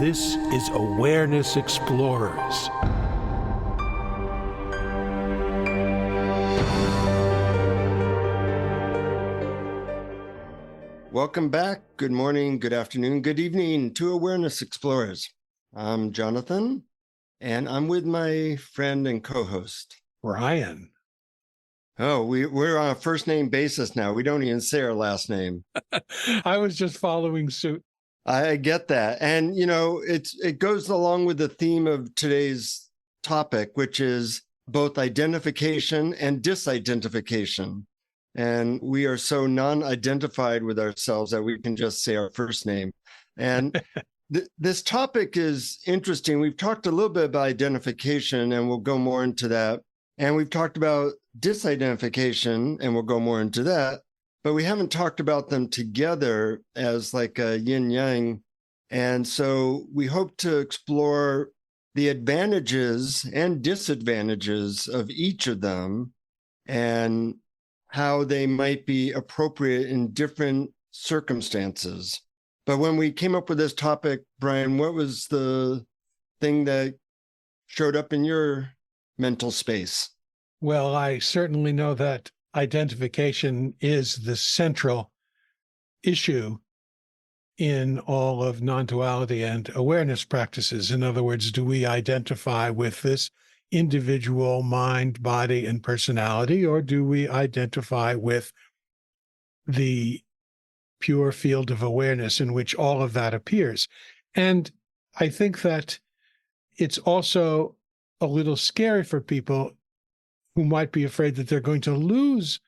This is Awareness Explorers. Welcome back. Good morning, good afternoon, good evening to Awareness Explorers. I'm Jonathan, and I'm with my friend and co-host, Brian. Oh, we're on a first name basis now. We don't even say our last name. I was just following suit. I get that. And, you know, it goes along with the theme of today's topic, which is both identification and disidentification. And we are so non-identified with ourselves that we can just say our first name. And this topic is interesting. We've talked a little bit about identification, and we'll go more into that. And we've talked about disidentification, and we'll go more into that. But we haven't talked about them together as like a yin-yang. And so we hope to explore the advantages and disadvantages of each of them and how they might be appropriate in different circumstances. But when we came up with this topic, Brian, what was the thing that showed up in your mental space? Well, I certainly know that identification is the central issue in all of non-duality and awareness practices. In other words, do we identify with this individual mind, body, and personality, or do we identify with the pure field of awareness in which all of that appears? And I think that it's also a little scary for people who might be afraid that they're going to lose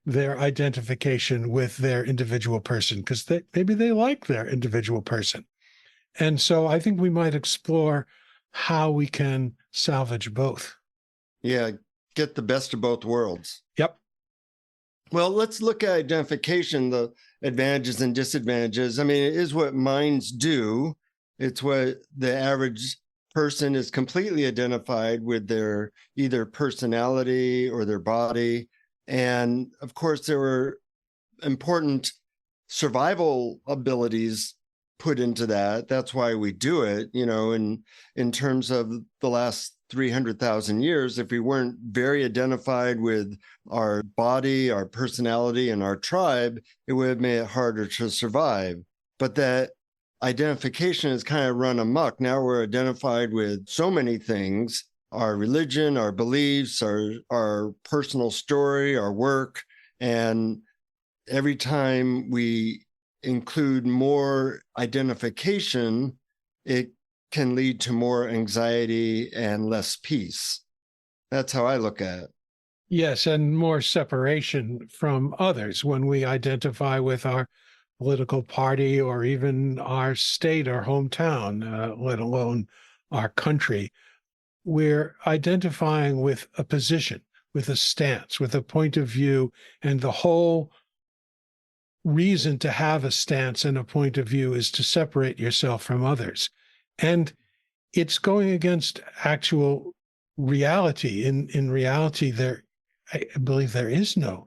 their identification with their individual person because maybe they like their individual person. And so I think we might explore how we can salvage both. Yeah, get the best of both worlds. Yep. Well, let's look at identification, the advantages and disadvantages. I mean, it is what minds do. It's what the average person is completely identified with their either personality or their body. And of course, there were important survival abilities put into that. That's why we do it, you know, in terms of the last 300,000 years. If we weren't very identified with our body, our personality, and our tribe, it would have made it harder to survive. But that identification has kind of run amok. Now we're identified with so many things: our religion, our beliefs, our personal story, our work. And every time we include more identification, it can lead to more anxiety and less peace. That's how I look at it. Yes, and more separation from others when we identify with our political party or even our state or hometown, let alone our country. We're identifying with a position, with a stance, with a point of view, and the whole reason to have a stance and a point of view is to separate yourself from others. And it's going against actual reality. In reality, I believe there is no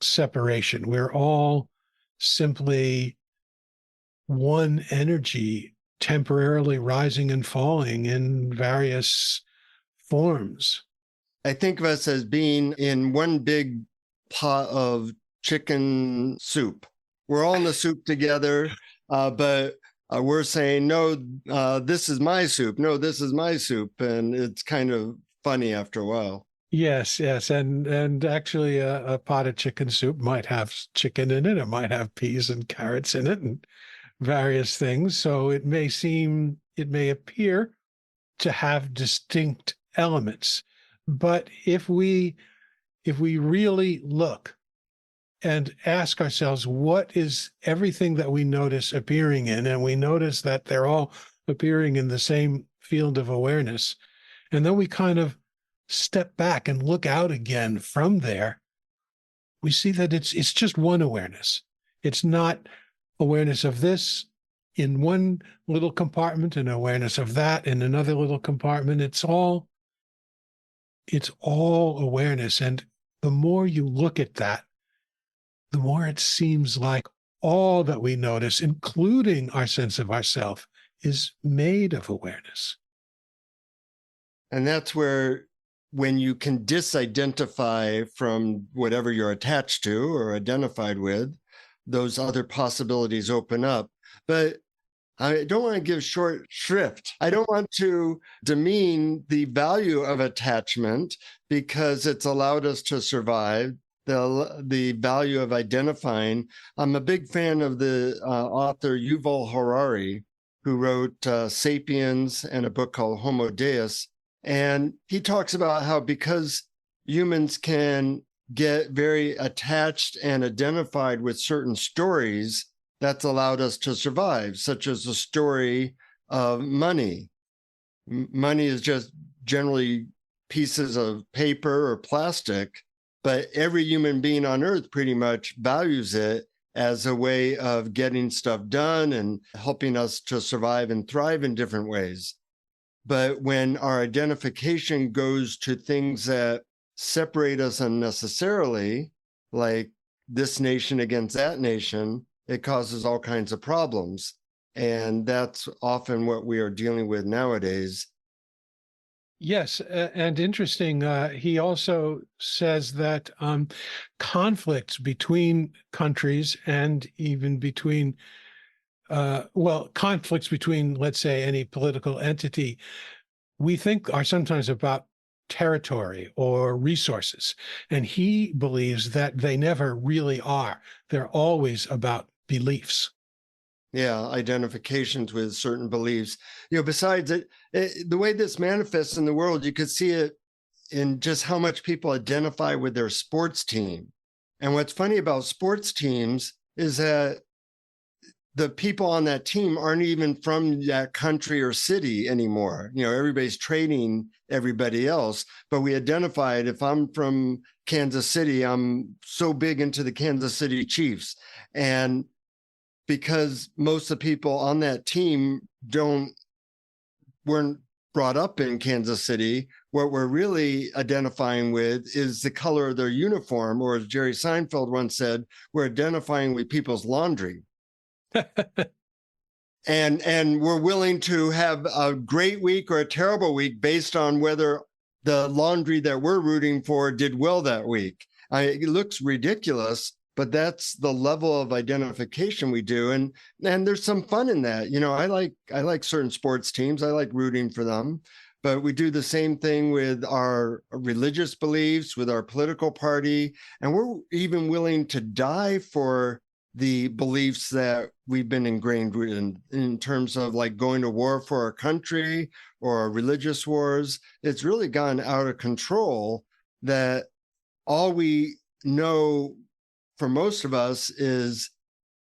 separation. We're all simply one energy temporarily rising and falling in various forms. I think of us as being in one big pot of chicken soup. We're all in the soup together, but we're saying, no, this is my soup. No, this is my soup. And it's kind of funny after a while. Yes. And actually a pot of chicken soup might have chicken in it. It might have peas and carrots in it and various things. So it may appear to have distinct elements. But if we really look and ask ourselves, what is everything that we notice appearing in, and we notice that they're all appearing in the same field of awareness, and then we kind of step back and look out again from there, we see that it's just one awareness. It's not awareness of this in one little compartment and awareness of that in another little compartment. It's all awareness. And the more you look at that, the more it seems like all that we notice, including our sense of ourself, is made of awareness. And that's where, when you can disidentify from whatever you're attached to or identified with, those other possibilities open up. But I don't want to give short shrift. I don't want to demean the value of attachment because it's allowed us to survive. The value of identifying. I'm a big fan of the author Yuval Harari, who wrote Sapiens and a book called Homo Deus. And he talks about how, because humans can get very attached and identified with certain stories, that's allowed us to survive, such as the story of money. Money is just generally pieces of paper or plastic, but every human being on earth pretty much values it as a way of getting stuff done and helping us to survive and thrive in different ways. But when our identification goes to things that separate us unnecessarily, like this nation against that nation, it causes all kinds of problems. And that's often what we are dealing with nowadays. Yes, and interesting. He also says that conflicts between countries and even between, conflicts between, let's say, any political entity, we think are sometimes about territory or resources. And he believes that they never really are. They're always about beliefs. Yeah, identifications with certain beliefs. Besides it, the way this manifests in the world, you could see it in just how much people identify with their sports team. And what's funny about sports teams is that the people on that team aren't even from that country or city anymore. Everybody's trading everybody else, but we identified, if I'm from Kansas City, I'm so big into the Kansas City Chiefs. And because most of the people on that team weren't brought up in Kansas City, what we're really identifying with is the color of their uniform, or as Jerry Seinfeld once said, we're identifying with people's laundry. and we're willing to have a great week or a terrible week based on whether the laundry that we're rooting for did well that week. It looks ridiculous, but that's the level of identification we do. And there's some fun in that. I like certain sports teams. I like rooting for them, but we do the same thing with our religious beliefs, with our political party. And we're even willing to die for the beliefs that we've been ingrained in terms of like going to war for our country or religious wars. It's really gone out of control that all we know for most of us is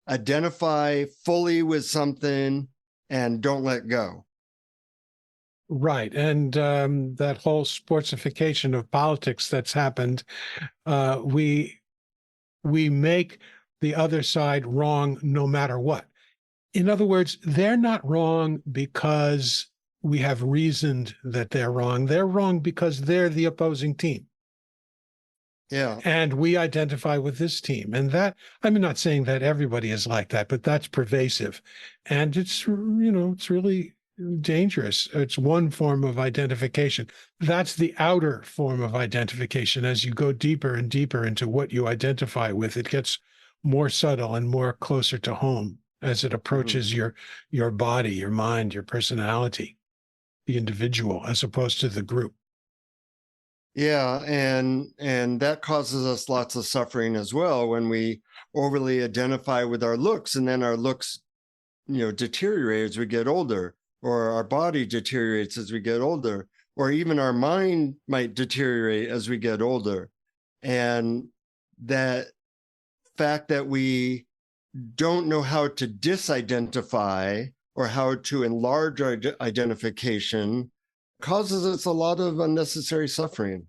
identify fully with something and don't let go. Right. And that whole sportsification of politics that's happened, we make the other side wrong no matter what. In other words, they're not wrong because we have reasoned that they're wrong. They're wrong because they're the opposing team. Yeah. And we identify with this team. And that, I'm not saying that everybody is like that, but that's pervasive. And it's, it's really dangerous. It's one form of identification. That's the outer form of identification. As you go deeper and deeper into what you identify with, it gets more subtle and more closer to home as it approaches your body, your mind, your personality, the individual, as opposed to the group. Yeah, and that causes us lots of suffering as well when we overly identify with our looks, and then our looks, deteriorate as we get older, or our body deteriorates as we get older, or even our mind might deteriorate as we get older. And that fact that we don't know how to disidentify or how to enlarge our identification causes us a lot of unnecessary suffering.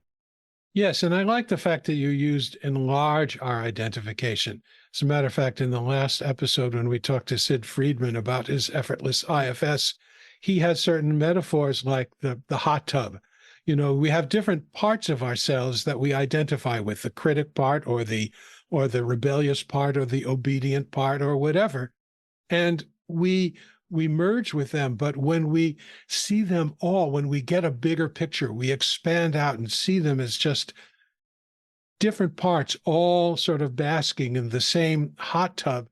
Yes, and I like the fact that you used enlarge our identification. As a matter of fact, in the last episode, when we talked to Sid Friedman about his effortless IFS, he had certain metaphors like the hot tub. We have different parts of ourselves that we identify with, the critic part or the rebellious part or the obedient part or whatever. And we we merge with them, but when we see them all, when we get a bigger picture, we expand out and see them as just different parts, all sort of basking in the same hot tub.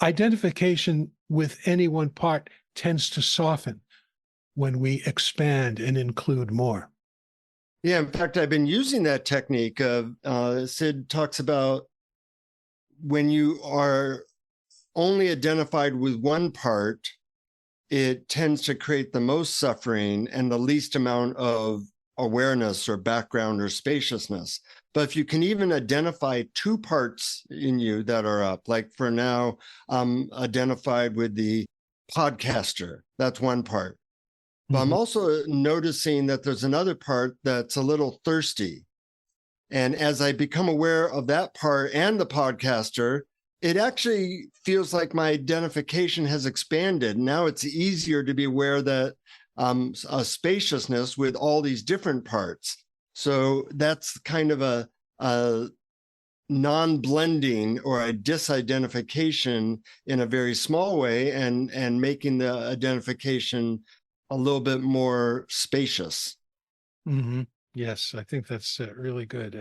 Identification with any one part tends to soften when we expand and include more. Yeah, in fact, I've been using that technique of Sid talks about when you are only identified with one part, it tends to create the most suffering and the least amount of awareness or background or spaciousness. But if you can even identify two parts in you that are up, like for now, I'm identified with the podcaster. That's one part. But I'm also noticing that there's another part that's a little thirsty. And as I become aware of that part and the podcaster, it actually feels like my identification has expanded. Now it's easier to be aware that a spaciousness with all these different parts. So that's kind of a non-blending or a disidentification in a very small way, and making the identification a little bit more spacious. Mm-hmm. Yes, I think that's really good.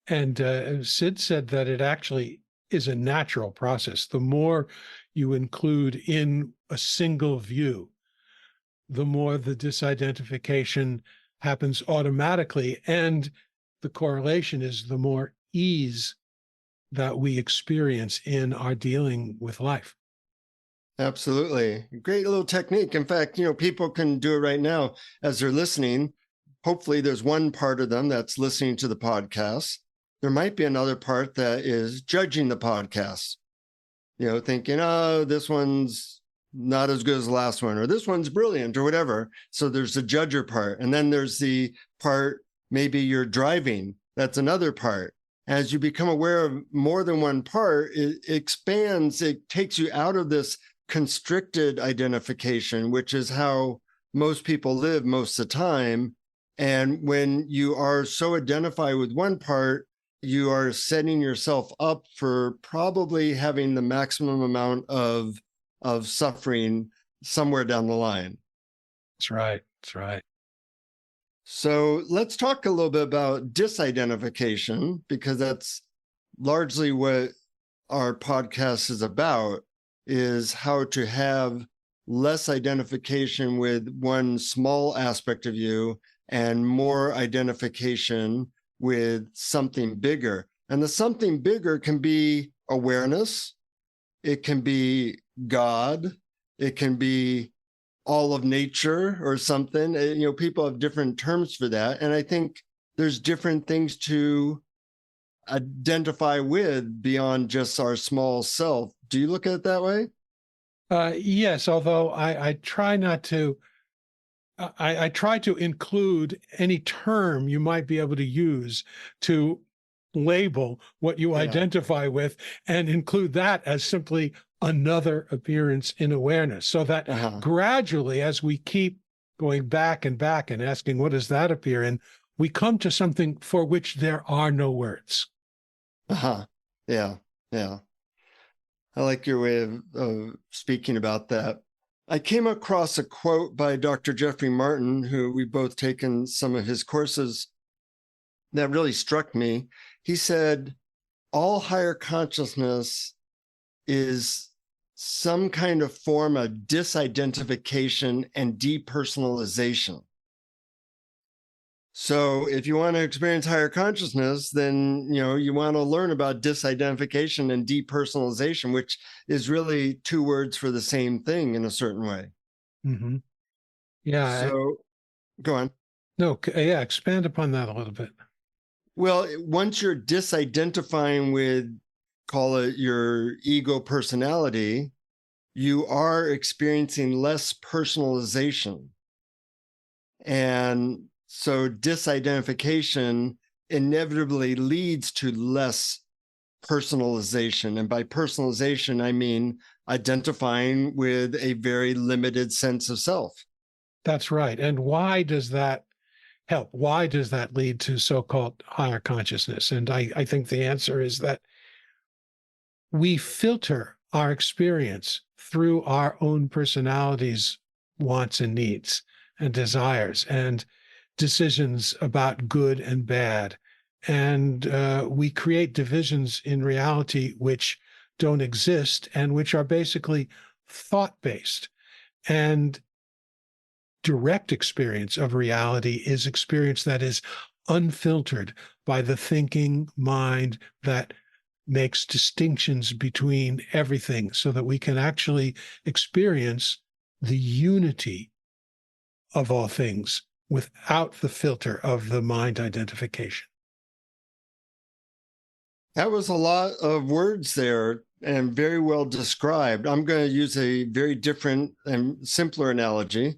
And Sid said that it actually is a natural process. The more you include in a single view, the more the disidentification happens automatically. And the correlation is the more ease that we experience in our dealing with life. Absolutely. Great little technique. In fact, people can do it right now as they're listening. Hopefully there's one part of them that's listening to the podcast. There might be another part that is judging the podcast, thinking, oh, this one's not as good as the last one, or this one's brilliant, or whatever. So there's the judger part. And then there's the part, maybe you're driving. That's another part. As you become aware of more than one part, it expands, it takes you out of this constricted identification, which is how most people live most of the time. And when you are so identified with one part, you are setting yourself up for probably having the maximum amount of suffering somewhere down the line. That's right. That's right. So let's talk a little bit about disidentification, because that's largely what our podcast is about, is how to have less identification with one small aspect of you and more identification with something bigger. And the something bigger can be awareness. It can be God. It can be all of nature or something. People have different terms for that. And I think there's different things to identify with beyond just our small self. Do you look at it that way? Yes, although I try not to. I try to include any term you might be able to use to label what you identify with, and include that as simply another appearance in awareness, so that gradually, as we keep going back and back and asking, what does that appear in, we come to something for which there are no words. Yeah. I like your way of speaking about that. I came across a quote by Dr. Jeffrey Martin, who we've both taken some of his courses, that really struck me. He said, all higher consciousness is some kind of form of disidentification and depersonalization. So if you want to experience higher consciousness, then, you want to learn about disidentification and depersonalization, which is really two words for the same thing in a certain way. Mm-hmm. Yeah. So go on. No, yeah, expand upon that a little bit. Well, once you're disidentifying with, call it your ego personality, you are experiencing less personalization. And so disidentification inevitably leads to less personalization. And by personalization, I mean identifying with a very limited sense of self. That's right. And why does that help? Why does that lead to so-called higher consciousness? And I think the answer is that we filter our experience through our own personalities, wants and needs and desires and decisions about good and bad. And we create divisions in reality which don't exist and which are basically thought-based. And direct experience of reality is experience that is unfiltered by the thinking mind that makes distinctions between everything so that we can actually experience the unity of all things without the filter of the mind identification. That was a lot of words there and very well described. I'm going to use a very different and simpler analogy,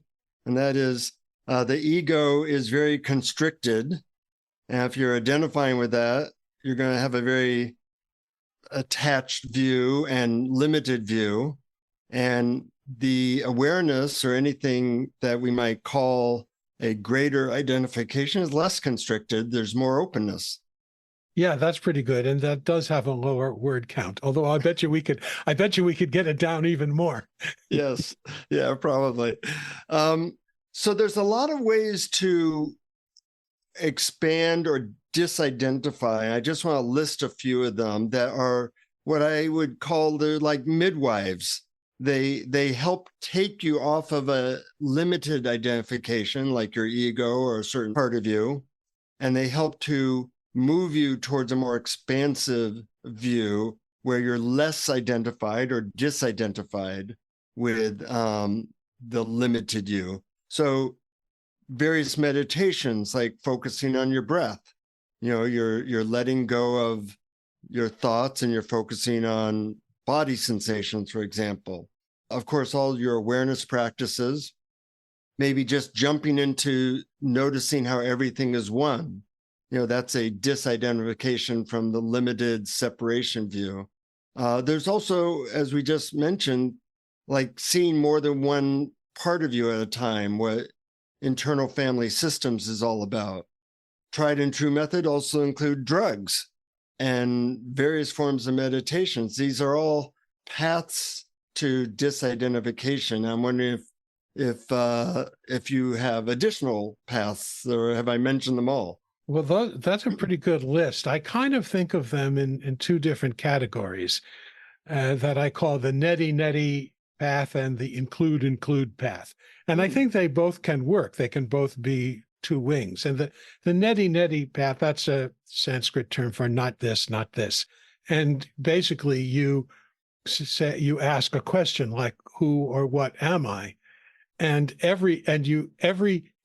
and that is the ego is very constricted. And if you're identifying with that, you're going to have a very attached view and limited view. And the awareness or anything that we might call a greater identification is less constricted. There's more openness. Yeah, that's pretty good. And that does have a lower word count. Although I bet you we could get it down even more. Yes. Yeah, probably. So there's a lot of ways to expand or disidentify. I just want to list a few of them that are what I would call they're like midwives. They help take you off of a limited identification, like your ego or a certain part of you, and they help to move you towards a more expansive view where you're less identified or disidentified with the limited you. So various meditations like focusing on your breath, you're letting go of your thoughts and you're focusing on body sensations, for example. Of course, all your awareness practices, maybe just jumping into noticing how everything is one. That's a disidentification from the limited separation view. There's also, as we just mentioned, like seeing more than one part of you at a time, what internal family systems is all about. Tried and true method also include drugs and various forms of meditations. These are all paths to disidentification. I'm wondering if you have additional paths, or have I mentioned them all? Well, that's a pretty good list. I kind of think of them in two different categories that I call the neti path and the include path. And I think they both can work. They can both be two wings. And the neti path, that's a Sanskrit term for not this, not this. And basically you ask a question like, who or what am I? And every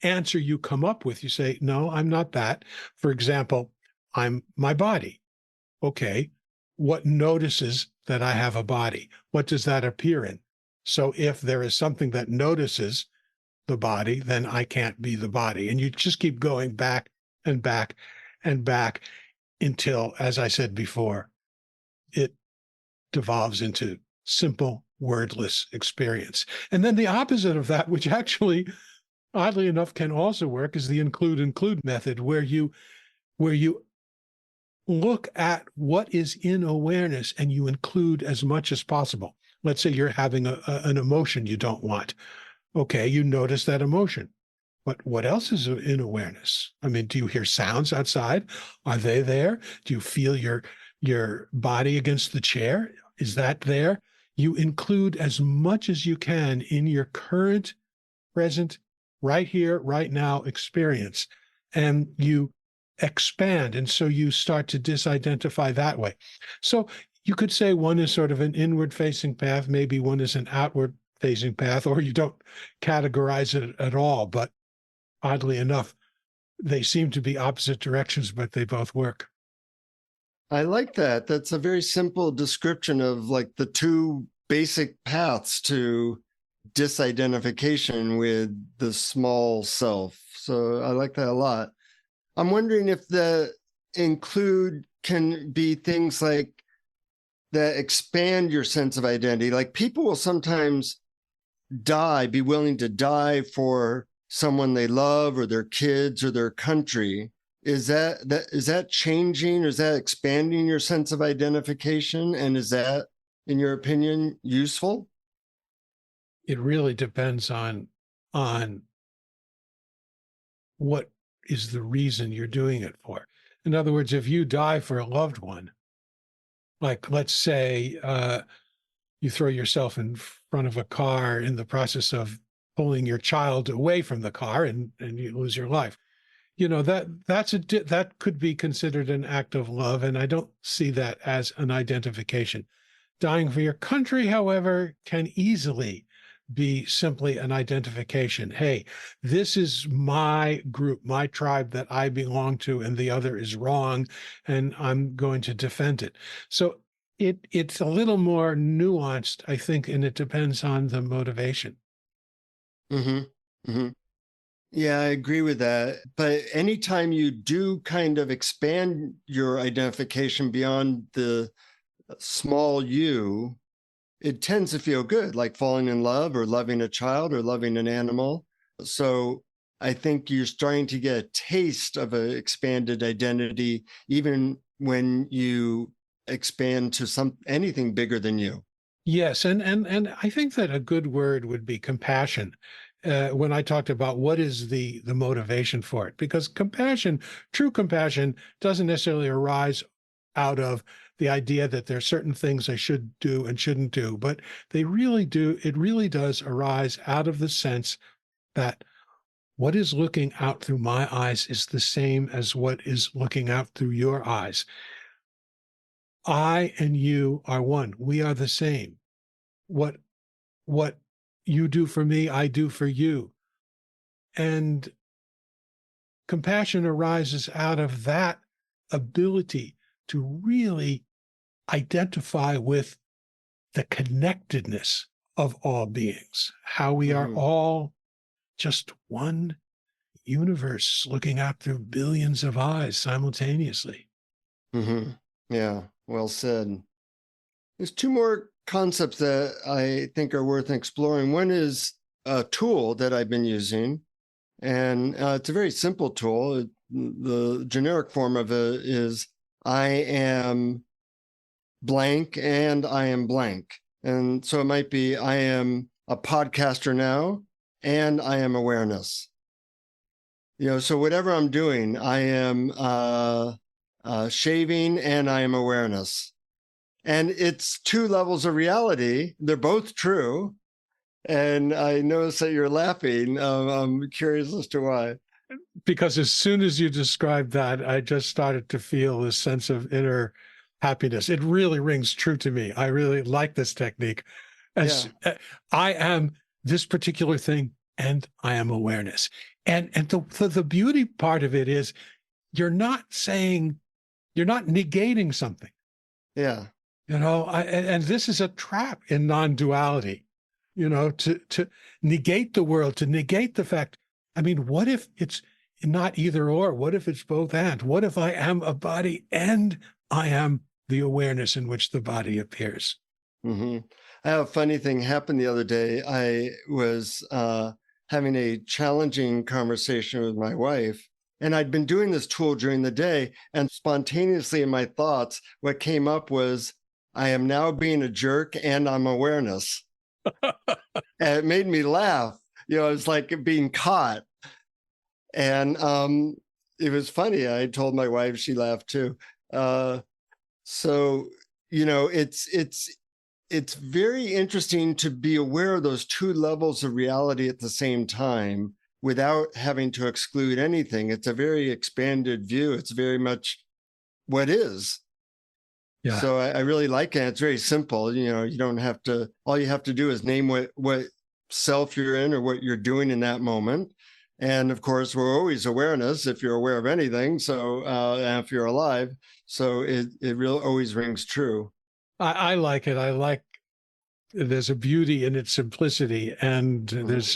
answer you come up with, you say, no, I'm not that. For example, I'm my body. Okay. What notices that I have a body? What does that appear in? So if there is something that notices the body, then I can't be the body. And you just keep going back and back and back until, as I said before, it devolves into simple, wordless experience. And then the opposite of that, which actually, oddly enough, can also work, is the include method, where you look at what is in awareness and you include as much as possible. Let's say you're having an emotion you don't want. Okay, you notice that emotion. But what else is in awareness? I mean, do you hear sounds outside? Are they there? Do you feel your body against the chair? Is that there? You include as much as you can in your current, present, right here, right now experience, and you expand. And so you start to disidentify that way. So you could say one is sort of an inward facing path, maybe one is an outward facing path, or you don't categorize it at all. But oddly enough, they seem to be opposite directions, but they both work. I like that. That's a very simple description of like the two basic paths to disidentification with the small self. So I like that a lot. I'm wondering if the include can be things like that expand your sense of identity. Like people will sometimes be willing to die for someone they love or their kids or their country. Is that changing, or is that expanding your sense of identification? And is that in your opinion, useful? It really depends on what is the reason you're doing it for. In other words, if you die for a loved one, like let's say you throw yourself in front of a car in the process of pulling your child away from the car and you lose your life. You know, that could be considered an act of love, and I don't see that as an identification. Dying for your country, however, can easily be simply an identification. Hey, this is my group, my tribe that I belong to, and the other is wrong, and I'm going to defend it. So it's a little more nuanced, I think, and it depends on the motivation. Mm-hmm. Mm-hmm. Yeah, I agree with that. But anytime you do kind of expand your identification beyond the small you, it tends to feel good, like falling in love or loving a child or loving an animal. So I think you're starting to get a taste of an expanded identity, even when you expand to anything bigger than you. Yes, and I think that a good word would be compassion. When I talked about what is the motivation for it, because compassion, true compassion, doesn't necessarily arise out of the idea that there are certain things I should do and shouldn't do, but they really do. It really does arise out of the sense that what is looking out through my eyes is the same as what is looking out through your eyes. I and you are one. We are the same. What you do for me, I do for you. And compassion arises out of that ability to really identify with the connectedness of all beings, how we are Mm-hmm. all just one universe looking out through billions of eyes simultaneously. Mm-hmm. Yeah, well said. There's two more concepts that I think are worth exploring. One is a tool that I've been using, and it's a very simple tool. The generic form of it is I am blank and I am blank. And so it might be I am a podcaster now and I am awareness. So whatever I'm doing, I am shaving and I am awareness. And it's two levels of reality. They're both true. And I notice that you're laughing. I'm curious as to why. Because as soon as you described that, I just started to feel this sense of inner happiness. It really rings true to me. I really like this technique. Yeah. As I am this particular thing, and I am awareness. And the beauty part of it is you're not negating something. Yeah. And this is a trap in non-duality, to negate the world, to negate the fact. I mean, what if it's not either or? What if it's both and? What if I am a body and I am the awareness in which the body appears? Mm-hmm. I have a funny thing happen the other day. I was having a challenging conversation with my wife, and I'd been doing this tool during the day, and spontaneously in my thoughts, what came up was, I am now being a jerk and I'm awareness. And it made me laugh. It's like being caught. And it was funny. I told my wife, she laughed too. So, it's very interesting to be aware of those two levels of reality at the same time without having to exclude anything. It's a very expanded view. It's very much what is. Yeah. So I really like it. It's very simple. You don't have to, all you have to do is name what self you're in or what you're doing in that moment. And of course, we're always awareness if you're aware of anything. So if you're alive, so it really always rings true. I like it. There's a beauty in its simplicity, and there's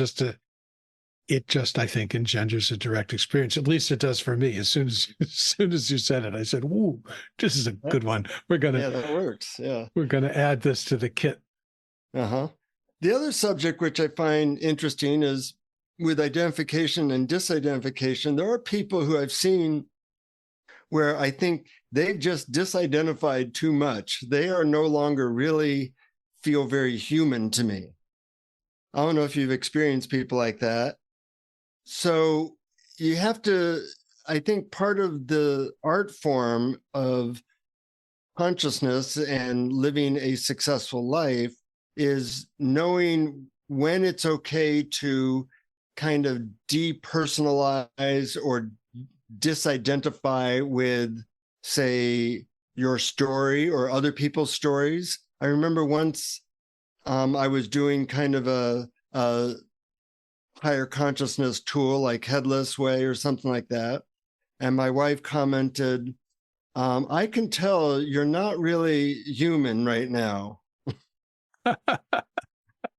it just, I think, engenders a direct experience. At least it does for me. As soon as you said it, I said, "Ooh, this is a good one. Yeah, that works. Yeah. We're gonna add this to the kit." Uh-huh. The other subject which I find interesting is with identification and disidentification. There are people who I've seen where I think they've just disidentified too much. They are no longer really feel very human to me. I don't know if you've experienced people like that. So you have to, I think part of the art form of consciousness and living a successful life is knowing when it's okay to kind of depersonalize or disidentify with, say, your story or other people's stories. I remember once I was doing kind of a higher consciousness tool like Headless Way or something like that. And my wife commented, I can tell you're not really human right now. And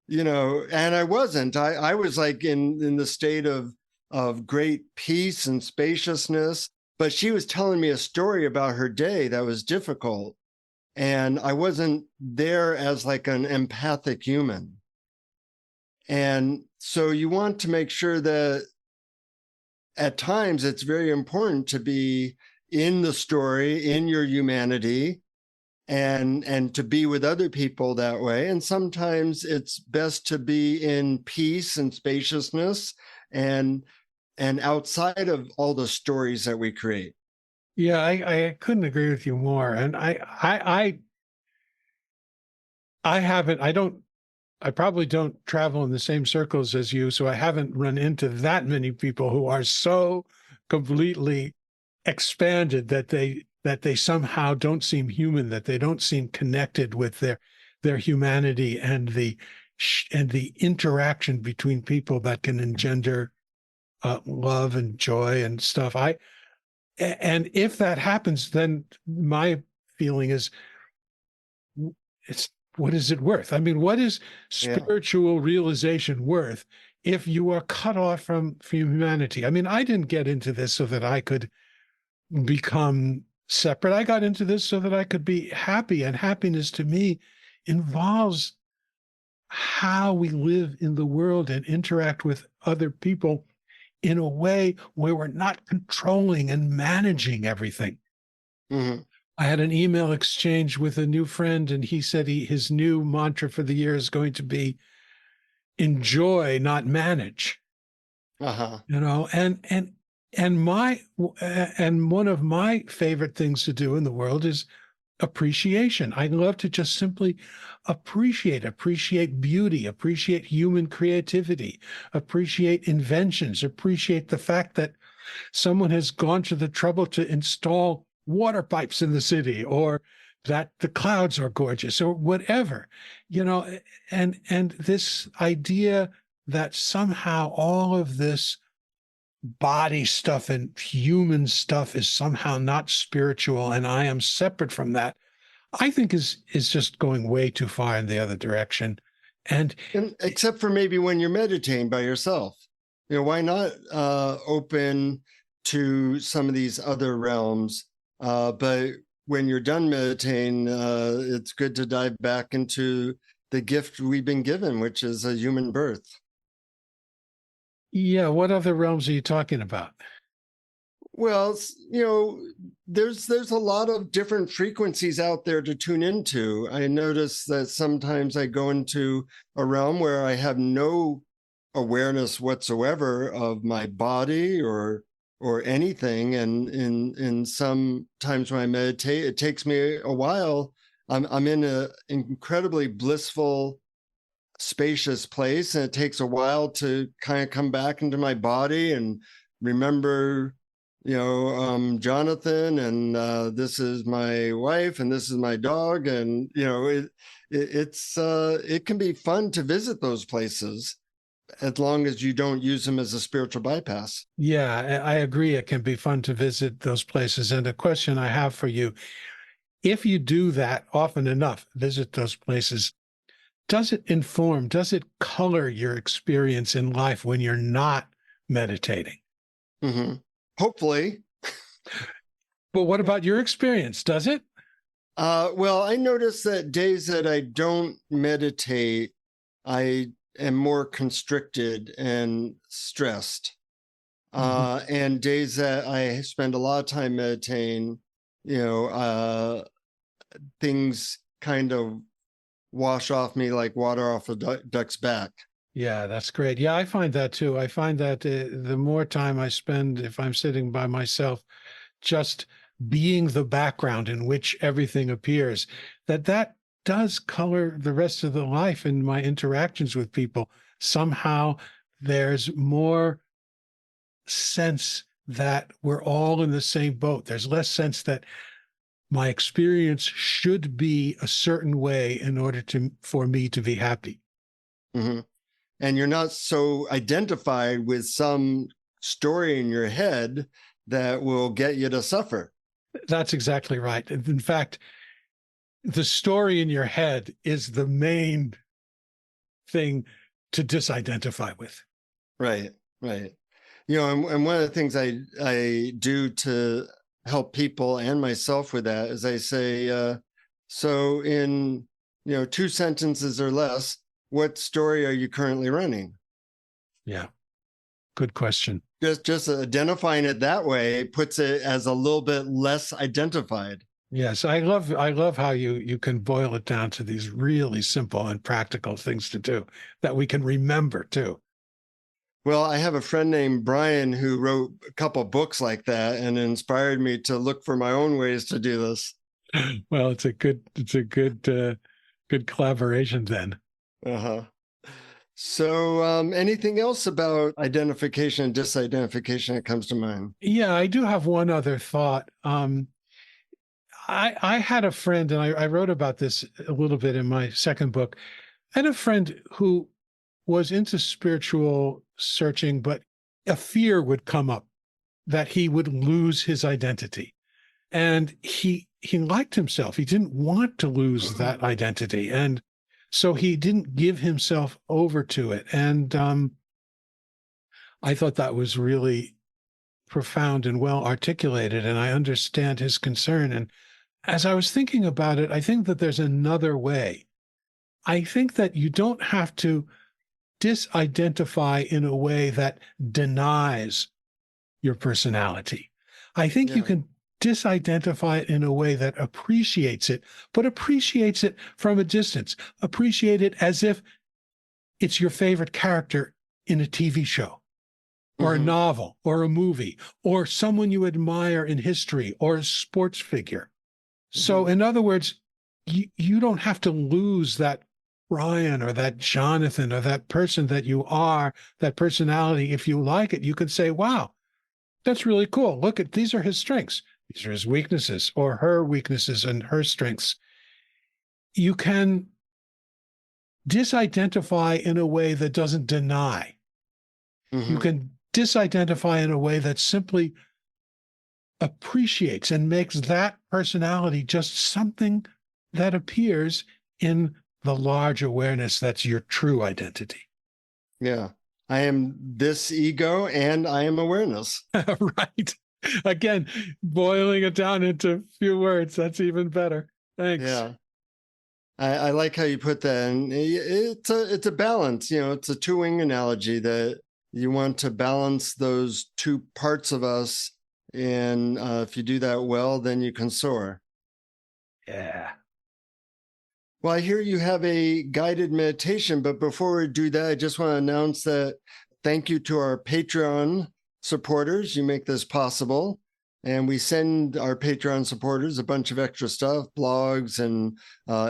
I wasn't. I was like in the state of great peace and spaciousness, but she was telling me a story about her day that was difficult. And I wasn't there as like an empathic human. And so you want to make sure that at times it's very important to be in the story, in your humanity, and to be with other people that way. And sometimes it's best to be in peace and spaciousness and outside of all the stories that we create. Yeah, I couldn't agree with you more. And I probably don't travel in the same circles as you, so I haven't run into that many people who are so completely expanded that they somehow don't seem human, that they don't seem connected with their humanity and the interaction between people that can engender love and joy and stuff. And if that happens, then my feeling is, it's what is it worth? I mean, what is spiritual realization worth if you are cut off from humanity? I mean, I didn't get into this so that I could become separate. I got into this so that I could be happy, and happiness to me involves how we live in the world and interact with other people in a way where we're not controlling and managing everything. Mm-hmm. I had an email exchange with a new friend, and he said his new mantra for the year is going to be enjoy, not manage. Uh-huh. And one of my favorite things to do in the world is appreciation. I love to just simply appreciate beauty, appreciate human creativity, appreciate inventions, appreciate the fact that someone has gone to the trouble to install water pipes in the city, or that the clouds are gorgeous, or whatever, and this idea that somehow all of this body stuff and human stuff is somehow not spiritual and I am separate from that, I think is just going way too far in the other direction. And except for maybe when you're meditating by yourself, why not open to some of these other realms? But when you're done meditating, it's good to dive back into the gift we've been given, which is a human birth. yeah, what other realms are you talking about? Well, there's a lot of different frequencies out there to tune into. I notice that sometimes I go into a realm where I have no awareness whatsoever of my body or anything, and in some times when I meditate, it takes me a while. I'm in an incredibly blissful, spacious place, and it takes a while to kind of come back into my body and remember, Jonathan, and this is my wife, and this is my dog, and it can be fun to visit those places as long as you don't use them as a spiritual bypass. Yeah, I agree. It can be fun to visit those places. And a question I have for you, if you do that often enough, visit those places, does it color your experience in life when you're not meditating? Mm-hmm. Hopefully. But what about your experience? Does it? Well, I notice that days that I don't meditate, I am more constricted and stressed. And days that I spend a lot of time meditating, things kind of wash off me like water off a duck's back. Yeah, that's great. Yeah, I find that too. I find that the more time I spend, if I'm sitting by myself, just being the background in which everything appears, that does color the rest of the life and my interactions with people. Somehow there's more sense that we're all in the same boat. There's less sense that my experience should be a certain way in order for me to be happy. Mm-hmm. And you're not so identified with some story in your head that will get you to suffer. That's exactly right. In fact, the story in your head is the main thing to disidentify with. Right, right. And one of the things I do to help people and myself with that is I say, so in 2 sentences or less, what story are you currently running? Yeah, good question. Just identifying it that way puts it as a little bit less identified. Yes, I love how you can boil it down to these really simple and practical things to do that we can remember too. Well, I have a friend named Brian who wrote a couple books like that and inspired me to look for my own ways to do this. Well, it's a good collaboration then. Uh-huh. So anything else about identification and disidentification that comes to mind? Yeah, I do have one other thought. I had a friend, and I wrote about this a little bit in my second book. I had a friend who was into spiritual searching, but a fear would come up that he would lose his identity. And he liked himself. He didn't want to lose that identity. And so he didn't give himself over to it. And I thought that was really profound and well articulated. And I understand his concern. And as I was thinking about it, I think that there's another way. I think that you don't have to disidentify in a way that denies your personality. I think you can disidentify it in a way that appreciates it, but appreciates it from a distance. Appreciate it as if it's your favorite character in a TV show or a novel or a movie or someone you admire in history or a sports figure. So in other words, you don't have to lose that Brian or that Jonathan or that person that you are, that personality. If you like it, you can say, wow, that's really cool. Look at, these are his strengths. These are his weaknesses or her weaknesses and her strengths. You can disidentify in a way that doesn't deny. You can disidentify in a way that simply appreciates and makes that personality just something that appears in the large awareness that's your true identity. Yeah. I am this ego and I am awareness. Right. Again, boiling it down into a few words, that's even better. Thanks. Yeah. I like how you put that. And it's a balance, it's a two-wing analogy that you want to balance those two parts of us. And if you do that well, then you can soar. Yeah. Well, I hear you have a guided meditation, but before we do that, I just want to announce that thank you to our Patreon supporters. You make this possible. And we send our Patreon supporters a bunch of extra stuff, blogs and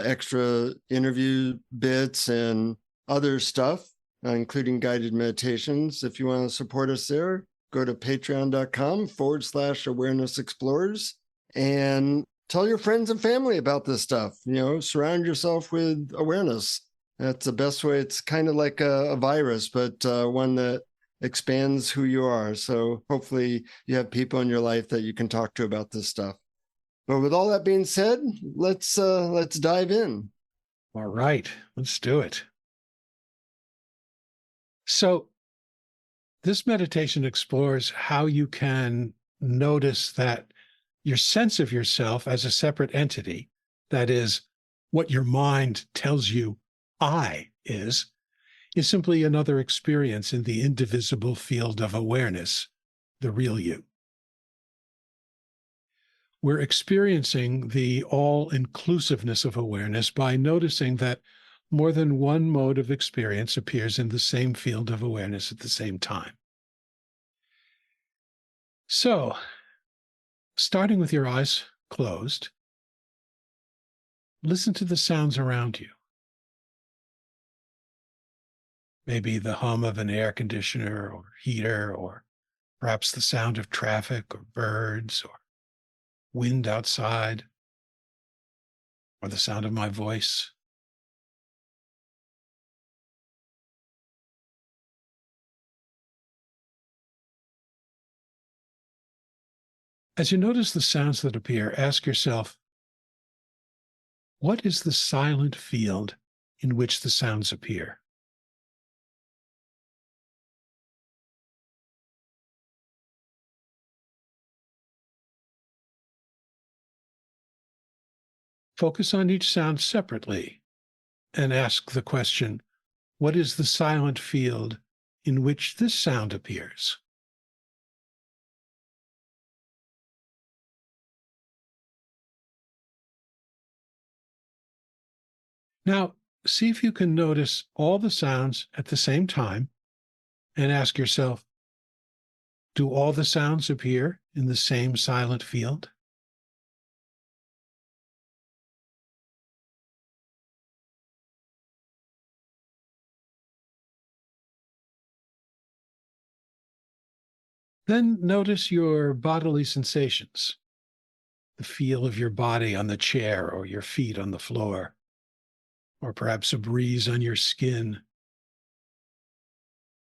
extra interview bits and other stuff, including guided meditations. If you want to support us there, go to patreon.com/awareness explorers and tell your friends and family about this stuff. Surround yourself with awareness. That's the best way. It's kind of like a virus, but one that expands who you are. So hopefully you have people in your life that you can talk to about this stuff. But with all that being said, let's dive in. All right, let's do it. So this meditation explores how you can notice that your sense of yourself as a separate entity, that is, what your mind tells you I is simply another experience in the indivisible field of awareness, the real you. We're experiencing the all-inclusiveness of awareness by noticing that more than one mode of experience appears in the same field of awareness at the same time. So, starting with your eyes closed, listen to the sounds around you. Maybe the hum of an air conditioner or heater, or perhaps the sound of traffic or birds or wind outside, or the sound of my voice. As you notice the sounds that appear, ask yourself, what is the silent field in which the sounds appear? Focus on each sound separately and ask the question, what is the silent field in which this sound appears? Now, see if you can notice all the sounds at the same time and ask yourself, do all the sounds appear in the same silent field? Then notice your bodily sensations, the feel of your body on the chair or your feet on the floor, or perhaps a breeze on your skin,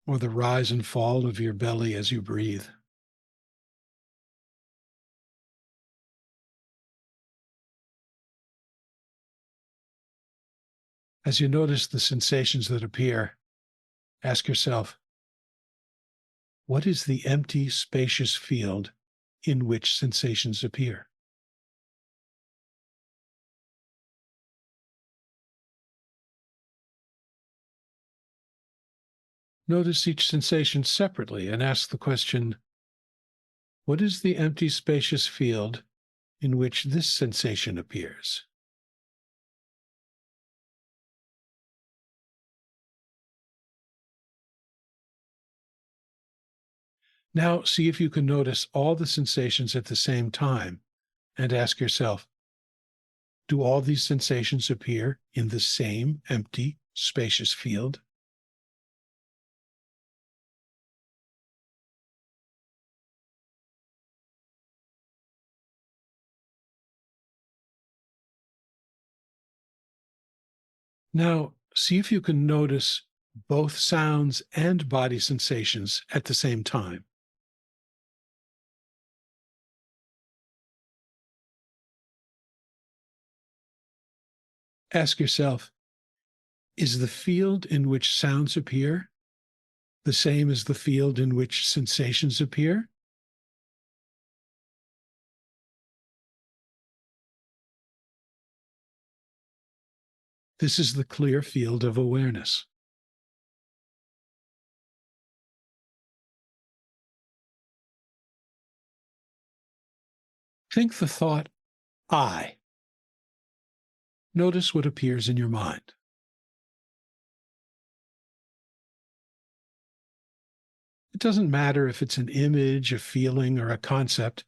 or the rise and fall of your belly as you breathe. As you notice the sensations that appear, ask yourself, what is the empty, spacious field in which sensations appear? Notice each sensation separately and ask the question, what is the empty, spacious field in which this sensation appears? Now, see if you can notice all the sensations at the same time and ask yourself, do all these sensations appear in the same empty, spacious field? Now, see if you can notice both sounds and body sensations at the same time. Ask yourself, is the field in which sounds appear the same as the field in which sensations appear? This is the clear field of awareness. Think the thought, I. Notice what appears in your mind. It doesn't matter if it's an image, a feeling, or a concept.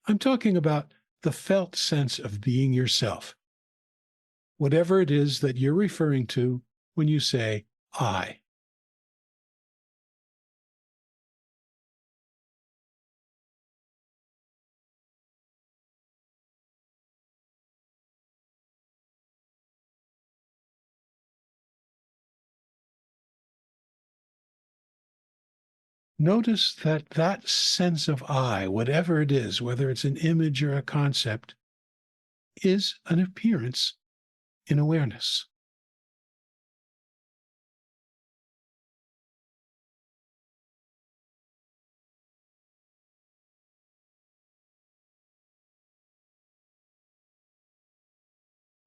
I'm talking about the felt sense of being yourself, whatever it is that you're referring to when you say, I. Notice that that sense of I, whatever it is, whether it's an image or a concept, is an appearance in awareness.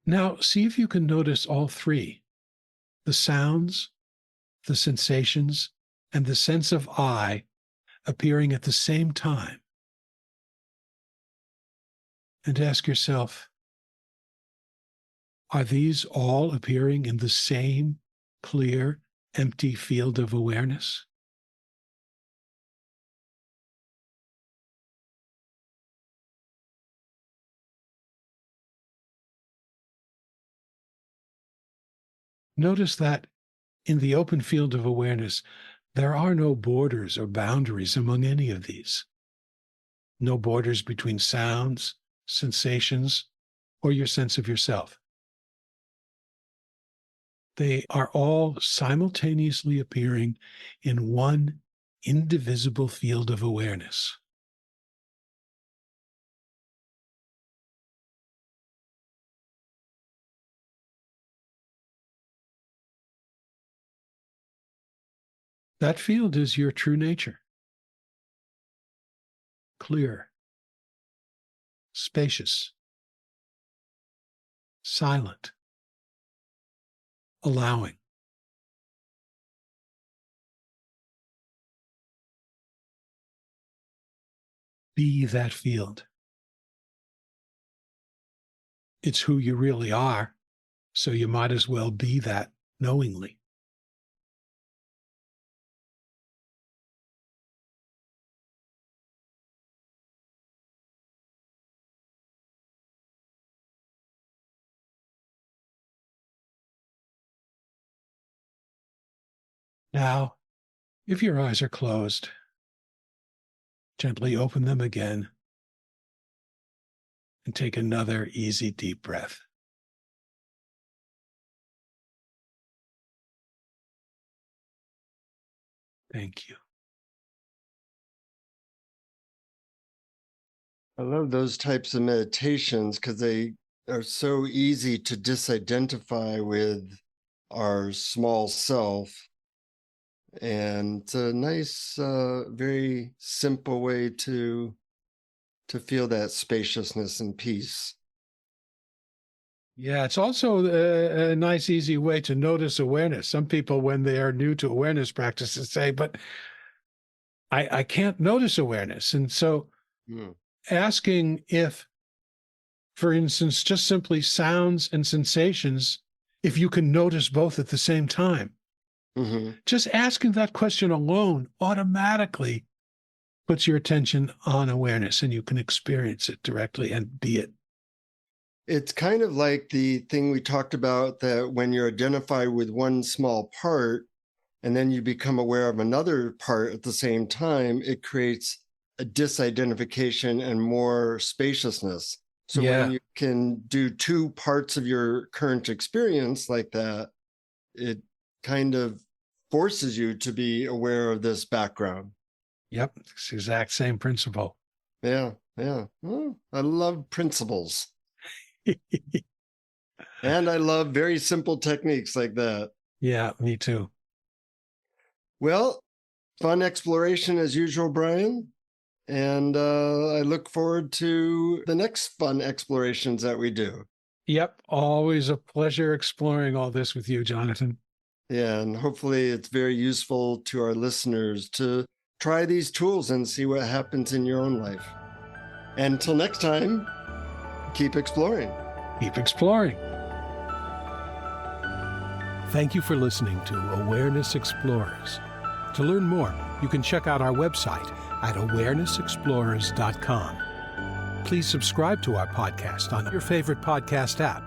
Now, see if you can notice all three, the sounds, the sensations, and the sense of I appearing at the same time. and ask yourself, are these all appearing in the same clear, empty field of awareness? Notice that in the open field of awareness, there are no borders or boundaries among any of these. No borders between sounds, sensations, or your sense of yourself. They are all simultaneously appearing in one indivisible field of awareness. That field is your true nature. Clear, spacious, silent, allowing. Be that field. It's who you really are, so you might as well be that knowingly. Now, if your eyes are closed, gently open them again and take another easy, deep breath. Thank you. I love those types of meditations because they are so easy to disidentify with our small self. And it's a nice, very simple way to feel that spaciousness and peace. Yeah, it's also a nice, easy way to notice awareness. Some people, when they are new to awareness practices, say, but I can't notice awareness. And so asking if, for instance, just simply sounds and sensations, if you can notice both at the same time, just asking that question alone automatically puts your attention on awareness, and you can experience it directly and be it. It's kind of like the thing we talked about, that when you're identified with one small part and then you become aware of another part at the same time, it creates a disidentification and more spaciousness. So when you can do two parts of your current experience like that, it kind of forces you to be aware of this background. Yep, it's the exact same principle. Yeah. Oh, I love principles. And I love very simple techniques like that. Yeah, me too. Well, fun exploration as usual, Brian. And I look forward to the next fun explorations that we do. Yep, always a pleasure exploring all this with you, Jonathan. Yeah, and hopefully it's very useful to our listeners to try these tools and see what happens in your own life. And until next time, keep exploring. Keep exploring. Thank you for listening to Awareness Explorers. To learn more, you can check out our website at awarenessexplorers.com. Please subscribe to our podcast on your favorite podcast app.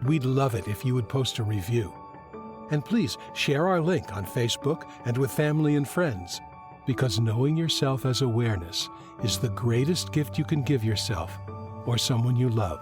We'd love it if you would post a review. And please share our link on Facebook and with family and friends, because knowing yourself as awareness is the greatest gift you can give yourself or someone you love.